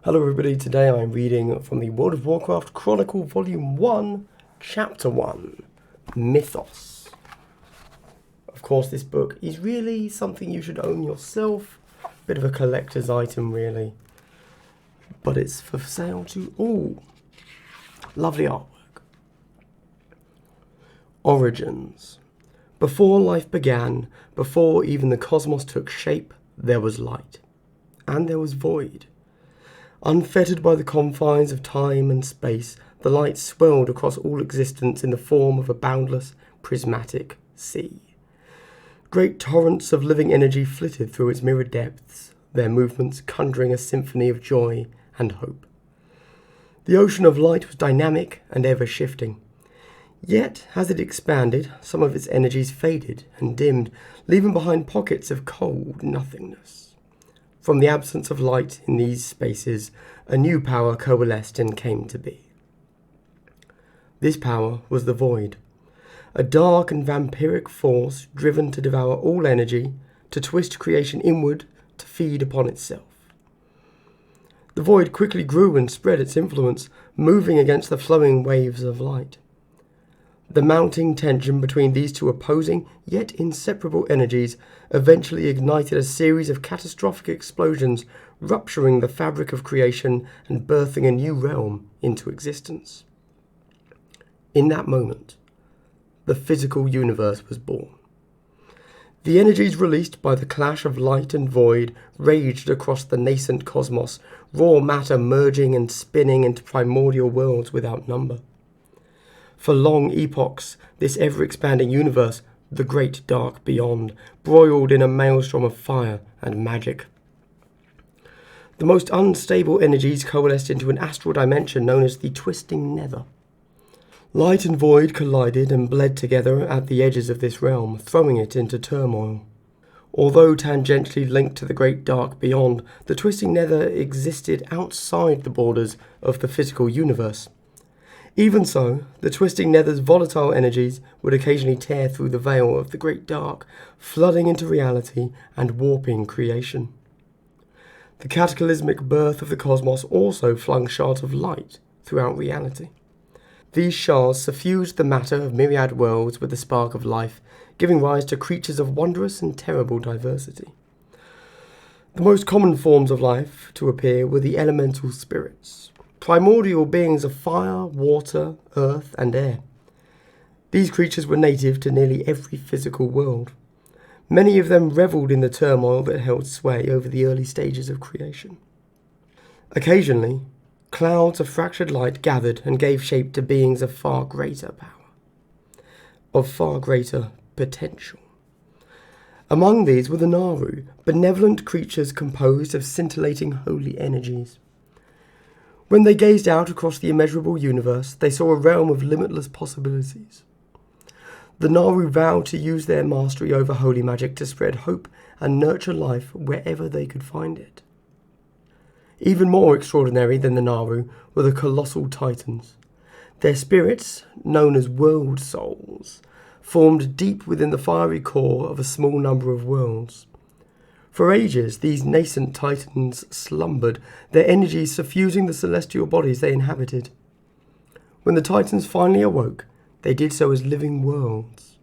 Hello everybody, today I'm reading from the World of Warcraft Chronicles Volume 1, Chapter 1, Mythos. Of course, this book is really something you should own yourself. Bit of a collector's item really. But it's for sale to all. Lovely artwork. Origins. Before life began, before even the cosmos took shape, there was light. And there was void. Unfettered by the confines of time and space, the light swelled across all existence in the form of a boundless, prismatic sea. Great torrents of living energy flitted through its mirrored depths, their movements conjuring a symphony of joy and hope. The ocean of light was dynamic and ever-shifting. Yet, as it expanded, some of its energies faded and dimmed, leaving behind pockets of cold nothingness. From the absence of light in these spaces, a new power coalesced and came to be. This power was the Void, a dark and vampiric force driven to devour all energy, to twist creation inward, to feed upon itself. The Void quickly grew and spread its influence, moving against the flowing waves of light. The mounting tension between these two opposing yet inseparable energies eventually ignited a series of catastrophic explosions, rupturing the fabric of creation and birthing a new realm into existence. In that moment, the physical universe was born. The energies released by the clash of light and void raged across the nascent cosmos, raw matter merging and spinning into primordial worlds without number. For long epochs, this ever-expanding universe, the great dark beyond, broiled in a maelstrom of fire and magic. The most unstable energies coalesced into an astral dimension known as the Twisting Nether. Light and void collided and bled together at the edges of this realm, throwing it into turmoil. Although tangentially linked to the great dark beyond, the Twisting Nether existed outside the borders of the physical universe. Even so, the Twisting Nether's volatile energies would occasionally tear through the veil of the Great Dark, flooding into reality and warping creation. The cataclysmic birth of the cosmos also flung shards of light throughout reality. These shards suffused the matter of myriad worlds with the spark of life, giving rise to creatures of wondrous and terrible diversity. The most common forms of life to appear were the elemental spirits, primordial beings of fire, water, earth, and air. These creatures were native to nearly every physical world. Many of them revelled in the turmoil that held sway over the early stages of creation. Occasionally, clouds of fractured light gathered and gave shape to beings of far greater power, of far greater potential. Among these were the Naru, benevolent creatures composed of scintillating holy energies. When they gazed out across the immeasurable universe, they saw a realm of limitless possibilities. The Naru vowed to use their mastery over holy magic to spread hope and nurture life wherever they could find it. Even more extraordinary than the Naru were the colossal titans. Their spirits, known as world souls, formed deep within the fiery core of a small number of worlds. For ages, these nascent titans slumbered, their energies suffusing the celestial bodies they inhabited. When the titans finally awoke, they did so as living worlds.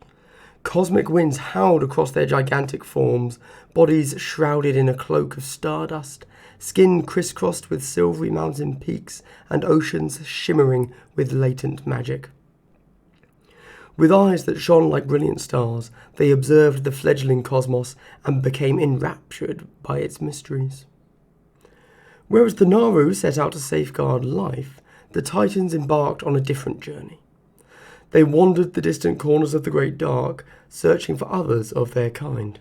Cosmic winds howled across their gigantic forms, bodies shrouded in a cloak of stardust, skin crisscrossed with silvery mountain peaks, and oceans shimmering with latent magic. With eyes that shone like brilliant stars, they observed the fledgling cosmos and became enraptured by its mysteries. Whereas the Naru set out to safeguard life, the Titans embarked on a different journey. They wandered the distant corners of the Great Dark, searching for others of their kind.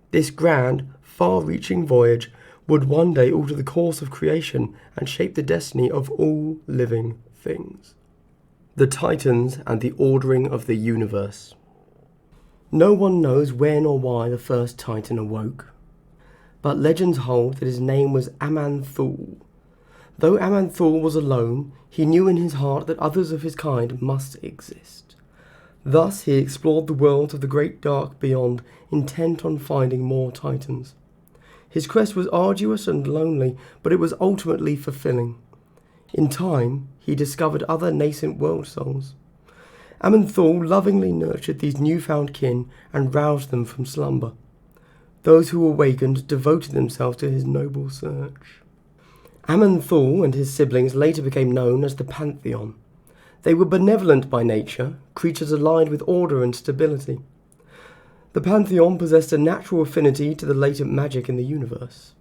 This grand, far-reaching voyage would one day alter the course of creation and shape the destiny of all living things. The Titans and the ordering of the universe. No one knows when or why the first Titan awoke, but legends hold that his name was Aman'Thul. Though Aman'Thul was alone, he knew in his heart that others of his kind must exist. Thus he explored the worlds of the great dark beyond, intent on finding more Titans. His quest was arduous and lonely, but it was ultimately fulfilling. In time, he discovered other nascent world souls. Aman'Thul lovingly nurtured these newfound kin and roused them from slumber. Those who awakened devoted themselves to his noble search. Aman'Thul and his siblings later became known as the Pantheon. They were benevolent by nature, creatures aligned with order and stability. The Pantheon possessed a natural affinity to the latent magic in the universe.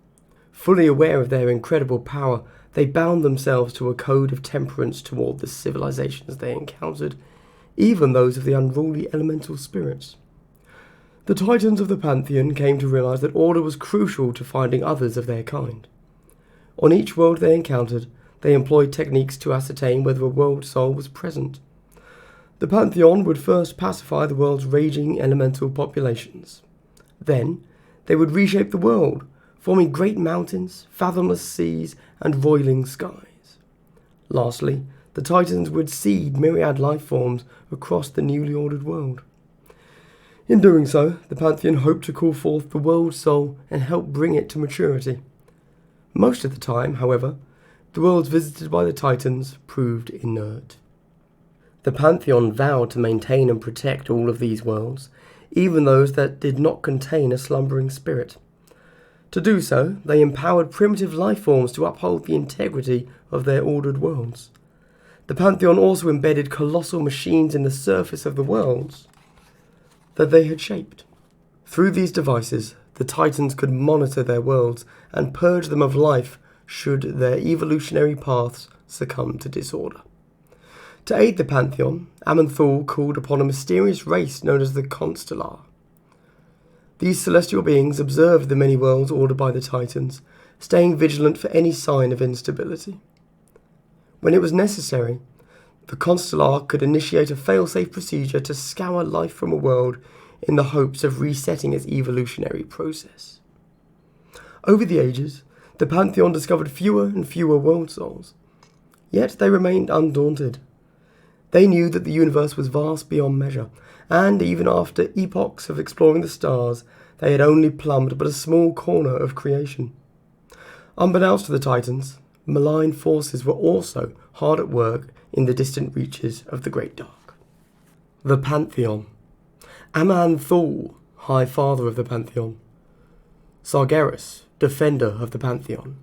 Fully aware of their incredible power, they bound themselves to a code of temperance toward the civilizations they encountered, even those of the unruly elemental spirits. The Titans of the Pantheon came to realize that order was crucial to finding others of their kind. On each world they encountered, they employed techniques to ascertain whether a world soul was present. The Pantheon would first pacify the world's raging elemental populations. Then, they would reshape the world, forming great mountains, fathomless seas, and roiling skies. Lastly, the Titans would seed myriad life forms across the newly ordered world. In doing so, the Pantheon hoped to call forth the world soul and help bring it to maturity. Most of the time, however, the worlds visited by the Titans proved inert. The Pantheon vowed to maintain and protect all of these worlds, even those that did not contain a slumbering spirit. To do so, they empowered primitive life forms to uphold the integrity of their ordered worlds. The Pantheon also embedded colossal machines in the surface of the worlds that they had shaped. Through these devices, the Titans could monitor their worlds and purge them of life should their evolutionary paths succumb to disorder. To aid the Pantheon, Aman'Thul called upon a mysterious race known as the Constellar. These celestial beings observed the many worlds ordered by the Titans, staying vigilant for any sign of instability. When it was necessary, the Constellar could initiate a fail-safe procedure to scour life from a world in the hopes of resetting its evolutionary process. Over the ages, the Pantheon discovered fewer and fewer world souls, yet they remained undaunted. They knew that the universe was vast beyond measure, and even after epochs of exploring the stars, they had only plumbed but a small corner of creation. Unbeknownst to the Titans, malign forces were also hard at work in the distant reaches of the Great Dark. The Pantheon. Aman'Thul, High Father of the Pantheon. Sargeras, Defender of the Pantheon.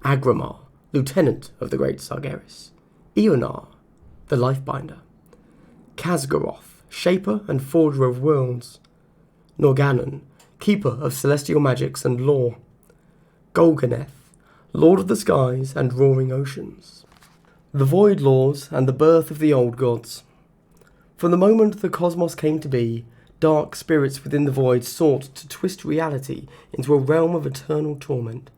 Agramar, Lieutenant of the Great Sargeras. Eonar, the Lifebinder. Khazgaroth, Shaper and Forger of Worlds. Norgannon, Keeper of Celestial Magics and Lore. Golganeth, Lord of the Skies and Roaring Oceans. The Void Laws and the Birth of the Old Gods. From the moment the cosmos came to be, dark spirits within the void sought to twist reality into a realm of eternal torment.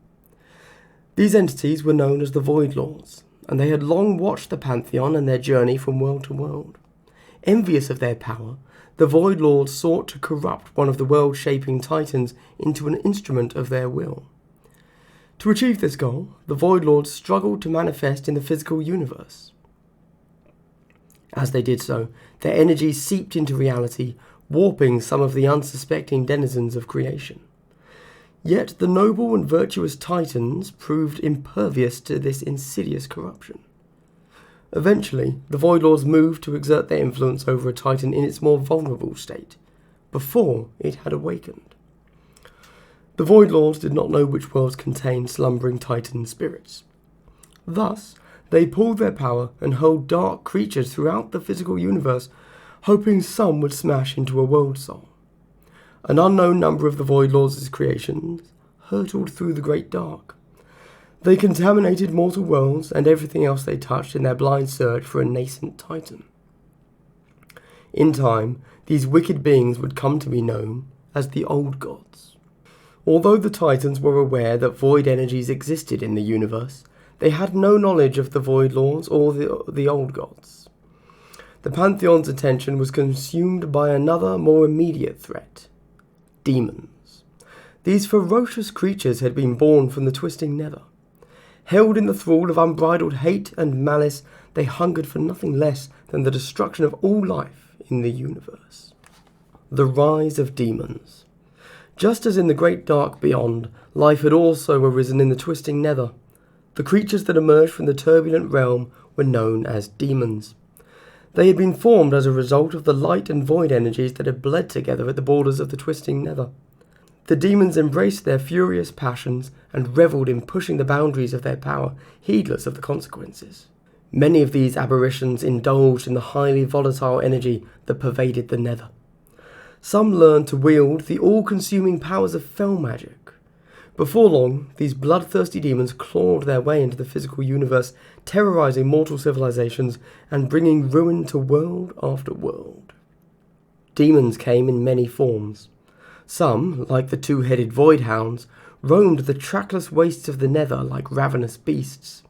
These entities were known as the Void Laws, and they had long watched the Pantheon and their journey from world to world. Envious of their power, the Void Lords sought to corrupt one of the world-shaping Titans into an instrument of their will. To achieve this goal, the Void Lords struggled to manifest in the physical universe. As they did so, their energy seeped into reality, warping some of the unsuspecting denizens of creation. Yet the noble and virtuous Titans proved impervious to this insidious corruption. Eventually, the Void Lords moved to exert their influence over a Titan in its more vulnerable state, before it had awakened. The Void Lords did not know which worlds contained slumbering Titan spirits. Thus, they pooled their power and hurled dark creatures throughout the physical universe, hoping some would smash into a world soul. An unknown number of the Void Lords' creations hurtled through the Great Dark. They contaminated mortal worlds and everything else they touched in their blind search for a nascent Titan. In time, these wicked beings would come to be known as the Old Gods. Although the Titans were aware that void energies existed in the universe, they had no knowledge of the Void Lords or the Old Gods. The Pantheon's attention was consumed by another, more immediate threat: demons. These ferocious creatures had been born from the twisting nether. Held in the thrall of unbridled hate and malice, they hungered for nothing less than the destruction of all life in the universe. The rise of demons. Just as in the great dark beyond, life had also arisen in the twisting nether. The creatures that emerged from the turbulent realm were known as demons. They had been formed as a result of the light and void energies that had bled together at the borders of the twisting nether. The demons embraced their furious passions and revelled in pushing the boundaries of their power, heedless of the consequences. Many of these aberrations indulged in the highly volatile energy that pervaded the nether. Some learned to wield the all-consuming powers of fell magic. Before long, these bloodthirsty demons clawed their way into the physical universe, terrorizing mortal civilizations and bringing ruin to world after world. Demons came in many forms. Some, like the two-headed void hounds, roamed the trackless wastes of the nether like ravenous beasts.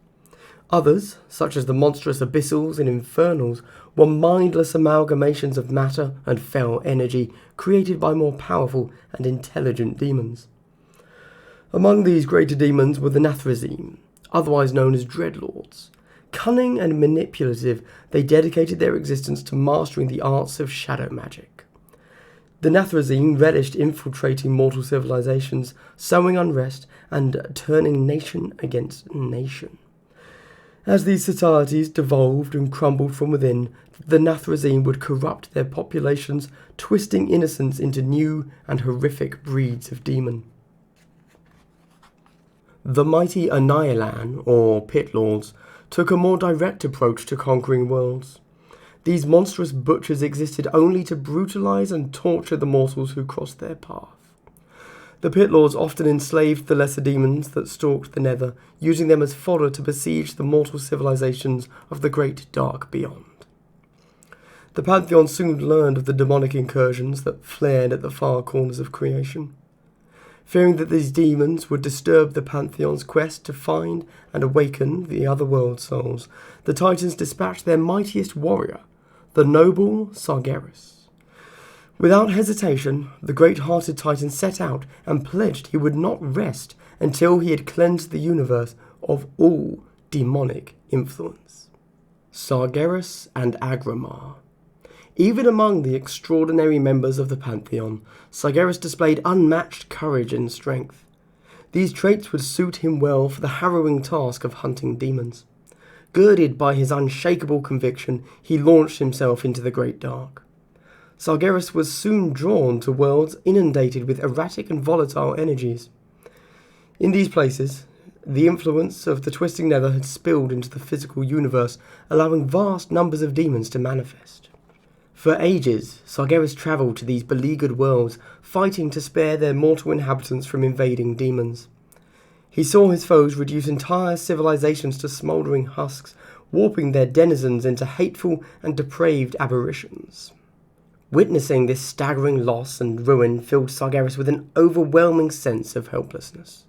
Others, such as the monstrous abyssals and infernals, were mindless amalgamations of matter and fell energy created by more powerful and intelligent demons. Among these greater demons were the Nathrazim, otherwise known as Dreadlords. Cunning and manipulative, they dedicated their existence to mastering the arts of shadow magic. The Nathrazim relished infiltrating mortal civilizations, sowing unrest, and turning nation against nation. As these societies devolved and crumbled from within, the Nathrazim would corrupt their populations, twisting innocence into new and horrific breeds of demon. The mighty Anihilan, or Pit Lords, took a more direct approach to conquering worlds. These monstrous butchers existed only to brutalize and torture the mortals who crossed their path. The Pit Lords often enslaved the lesser demons that stalked the nether, using them as fodder to besiege the mortal civilizations of the great dark beyond. The Pantheon soon learned of the demonic incursions that flared at the far corners of creation. Fearing that these demons would disturb the Pantheon's quest to find and awaken the otherworld souls, the Titans dispatched their mightiest warrior, the noble Sargeras. Without hesitation, the great-hearted Titan set out and pledged he would not rest until he had cleansed the universe of all demonic influence. Sargeras and Agramar. Even among the extraordinary members of the Pantheon, Sargeras displayed unmatched courage and strength. These traits would suit him well for the harrowing task of hunting demons. Girded by his unshakable conviction, he launched himself into the great dark. Sargeras was soon drawn to worlds inundated with erratic and volatile energies. In these places, the influence of the twisting nether had spilled into the physical universe, allowing vast numbers of demons to manifest. For ages, Sargeras travelled to these beleaguered worlds, fighting to spare their mortal inhabitants from invading demons. He saw his foes reduce entire civilizations to smouldering husks, warping their denizens into hateful and depraved aberrations. Witnessing this staggering loss and ruin filled Sargeras with an overwhelming sense of helplessness.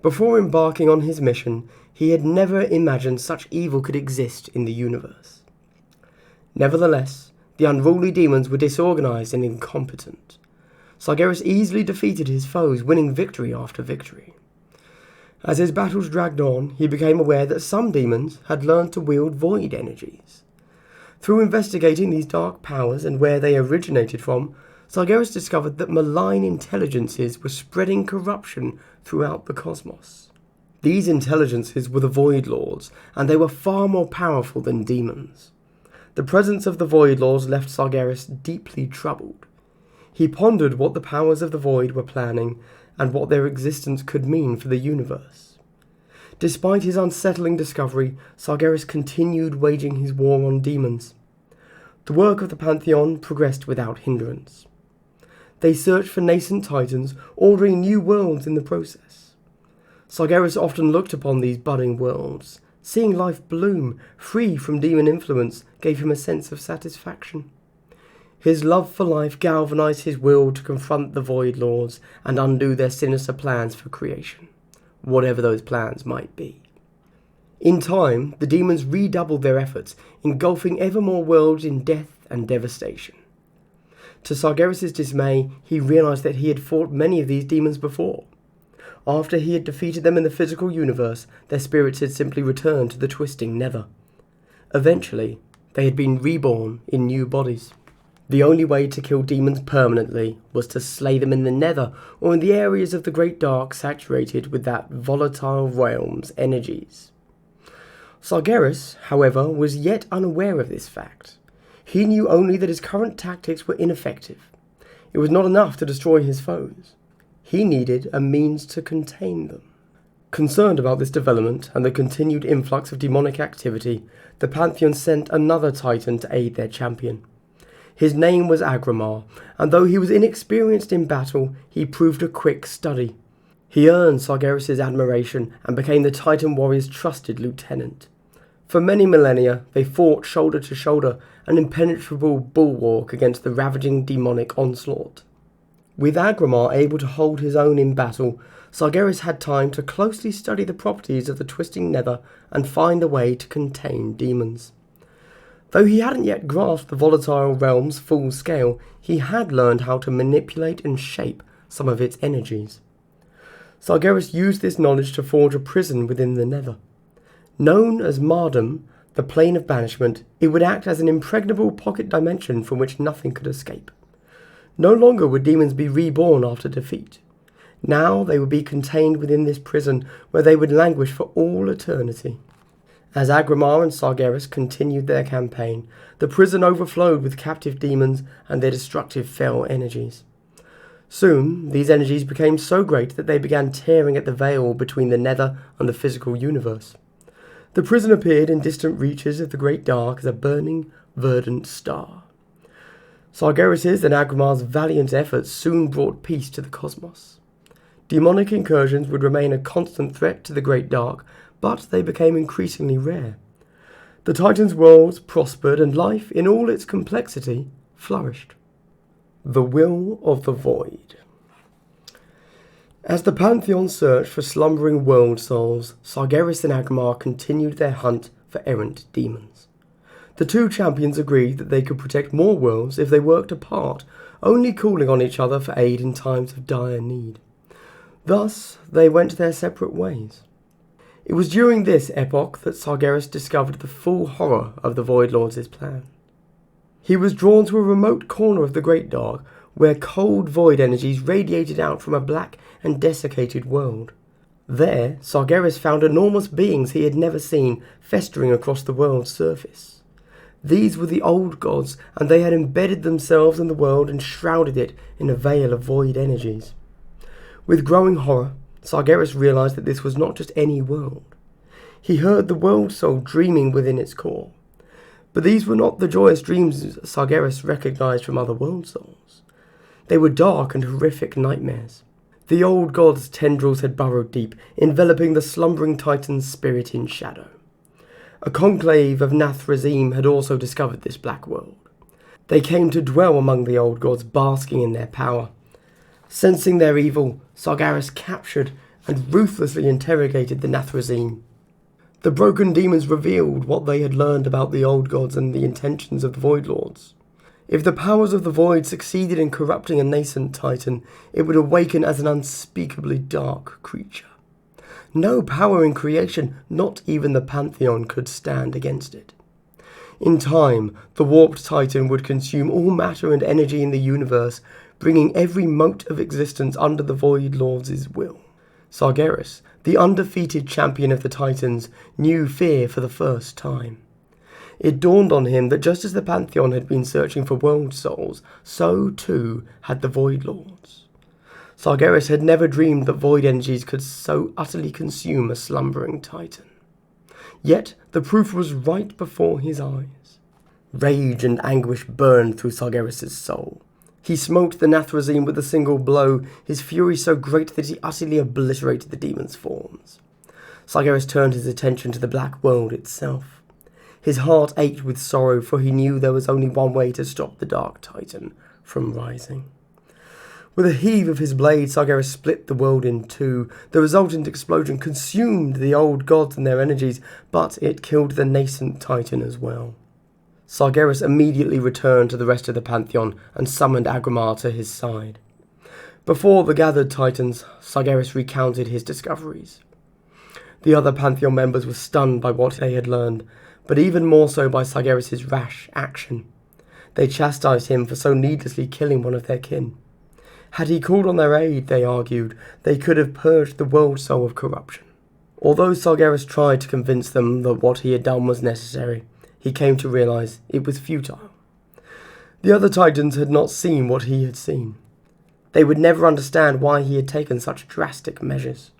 Before embarking on his mission, he had never imagined such evil could exist in the universe. Nevertheless, the unruly demons were disorganized and incompetent. Sargeras easily defeated his foes, winning victory after victory. As his battles dragged on, he became aware that some demons had learned to wield void energies. Through investigating these dark powers and where they originated from, Sargeras discovered that malign intelligences were spreading corruption throughout the cosmos. These intelligences were the Void Lords, and they were far more powerful than demons. The presence of the Void Lords left Sargeras deeply troubled. He pondered what the powers of the Void were planning and what their existence could mean for the universe. Despite his unsettling discovery, Sargeras continued waging his war on demons. The work of the Pantheon progressed without hindrance. They searched for nascent titans, ordering new worlds in the process. Sargeras often looked upon these budding worlds. Seeing life bloom, free from demon influence, gave him a sense of satisfaction. His love for life galvanized his will to confront the Void Lords and undo their sinister plans for creation, whatever those plans might be. In time, the demons redoubled their efforts, engulfing ever more worlds in death and devastation. To Sargeras' dismay, he realized that he had fought many of these demons before. After he had defeated them in the physical universe, their spirits had simply returned to the twisting nether. Eventually, they had been reborn in new bodies. The only way to kill demons permanently was to slay them in the nether or in the areas of the Great Dark saturated with that volatile realm's energies. Sargeras, however, was yet unaware of this fact. He knew only that his current tactics were ineffective. It was not enough to destroy his foes. He needed a means to contain them. Concerned about this development and the continued influx of demonic activity, the Pantheon sent another Titan to aid their champion. His name was Agramar, and though he was inexperienced in battle, he proved a quick study. He earned Sargeras' admiration and became the Titan warrior's trusted lieutenant. For many millennia, they fought shoulder to shoulder, an impenetrable bulwark against the ravaging demonic onslaught. With Agramar able to hold his own in battle, Sargeras had time to closely study the properties of the twisting nether and find a way to contain demons. Though he hadn't yet grasped the volatile realm's full scale, he had learned how to manipulate and shape some of its energies. Sargeras used this knowledge to forge a prison within the nether. Known as Mardum, the plane of banishment, it would act as an impregnable pocket dimension from which nothing could escape. No longer would demons be reborn after defeat. Now they would be contained within this prison where they would languish for all eternity. As Agramar and Sargeras continued their campaign, the prison overflowed with captive demons and their destructive fell energies. Soon, these energies became so great that they began tearing at the veil between the nether and the physical universe. The prison appeared in distant reaches of the Great Dark as a burning, verdant star. Sargeras' and Agramar's valiant efforts soon brought peace to the cosmos. Demonic incursions would remain a constant threat to the Great Dark, but they became increasingly rare. The Titans' worlds prospered and life, in all its complexity, flourished. The Will of the Void. As the Pantheon searched for slumbering world souls, Sargeras and Agramar continued their hunt for errant demons. The two champions agreed that they could protect more worlds if they worked apart, only calling on each other for aid in times of dire need. Thus, they went their separate ways. It was during this epoch that Sargeras discovered the full horror of the Void Lords' plan. He was drawn to a remote corner of the Great Dark, where cold void energies radiated out from a black and desiccated world. There, Sargeras found enormous beings he had never seen festering across the world's surface. These were the old gods, and they had embedded themselves in the world and shrouded it in a veil of void energies. With growing horror, Sargeras realized that this was not just any world. He heard the world soul dreaming within its core. But these were not the joyous dreams Sargeras recognized from other world souls. They were dark and horrific nightmares. The old god's tendrils had burrowed deep, enveloping the slumbering titan's spirit in shadow. A conclave of Nathrazim had also discovered this black world. They came to dwell among the old gods, basking in their power. Sensing their evil, Sargeras captured and ruthlessly interrogated the Nathrazim. The broken demons revealed what they had learned about the old gods and the intentions of the Void Lords. If the powers of the Void succeeded in corrupting a nascent titan, it would awaken as an unspeakably dark creature. No power in creation, not even the Pantheon, could stand against it. In time, the warped titan would consume all matter and energy in the universe, bringing every mote of existence under the Void Lords' will. Sargeras, the undefeated champion of the Titans, knew fear for the first time. It dawned on him that just as the Pantheon had been searching for world souls, so too had the Void Lords. Sargeras had never dreamed that void energies could so utterly consume a slumbering titan. Yet the proof was right before his eyes. Rage and anguish burned through Sargeras' soul. He smote the Nathrazim with a single blow, his fury so great that he utterly obliterated the demon's forms. Sargeras turned his attention to the black world itself. His heart ached with sorrow, for he knew there was only one way to stop the Dark Titan from rising. With a heave of his blade, Sargeras split the world in two. The resultant explosion consumed the old gods and their energies, but it killed the nascent titan as well. Sargeras immediately returned to the rest of the Pantheon and summoned Agramar to his side. Before the gathered titans, Sargeras recounted his discoveries. The other Pantheon members were stunned by what they had learned, but even more so by Sargeras' rash action. They chastised him for so needlessly killing one of their kin. Had he called on their aid, they argued, they could have purged the world soul of corruption. Although Sargeras tried to convince them that what he had done was necessary, he came to realize it was futile. The other Titans had not seen what he had seen. They would never understand why he had taken such drastic measures.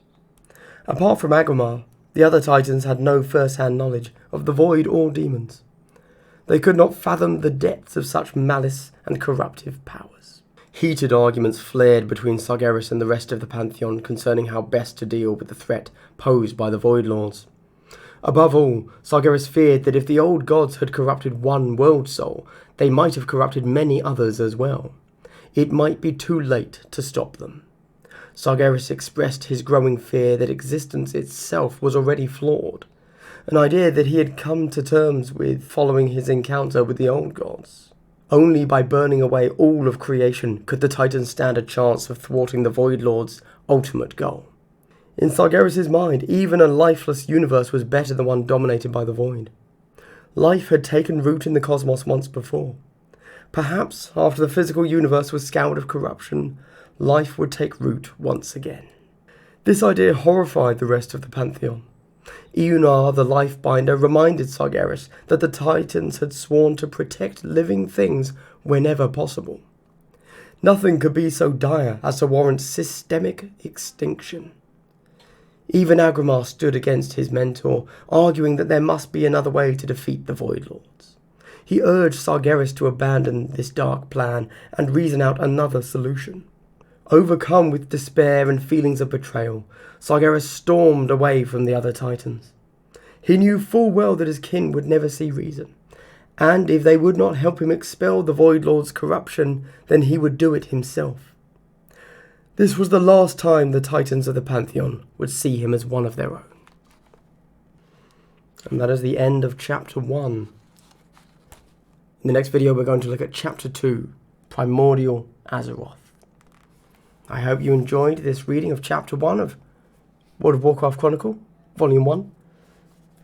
Apart from Agramar, the other Titans had no first-hand knowledge of the Void or demons. They could not fathom the depths of such malice and corruptive powers. Heated arguments flared between Sargeras and the rest of the Pantheon concerning how best to deal with the threat posed by the Void Lords. Above all, Sargeras feared that if the old gods had corrupted one world soul, they might have corrupted many others as well. It might be too late to stop them. Sargeras expressed his growing fear that existence itself was already flawed, an idea that he had come to terms with following his encounter with the old gods. Only by burning away all of creation could the Titans stand a chance of thwarting the Void Lord's ultimate goal. In Sargeras' mind, even a lifeless universe was better than one dominated by the Void. Life had taken root in the cosmos once before. Perhaps, after the physical universe was scoured of corruption, life would take root once again. This idea horrified the rest of the Pantheon. Eonar, the Lifebinder, reminded Sargeras that the Titans had sworn to protect living things whenever possible. Nothing could be so dire as to warrant systemic extinction. Even Agramar stood against his mentor, arguing that there must be another way to defeat the Void Lords. He urged Sargeras to abandon this dark plan and reason out another solution. Overcome with despair and feelings of betrayal, Sargeras stormed away from the other Titans. He knew full well that his kin would never see reason, and if they would not help him expel the Void Lord's corruption, then he would do it himself. This was the last time the Titans of the Pantheon would see him as one of their own. And that is the end of Chapter 1. In the next video, we're going to look at Chapter 2, Primordial Azeroth. I hope you enjoyed this reading of Chapter 1 of World of Warcraft Chronicle, Volume 1.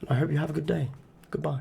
I hope you have a good day. Goodbye.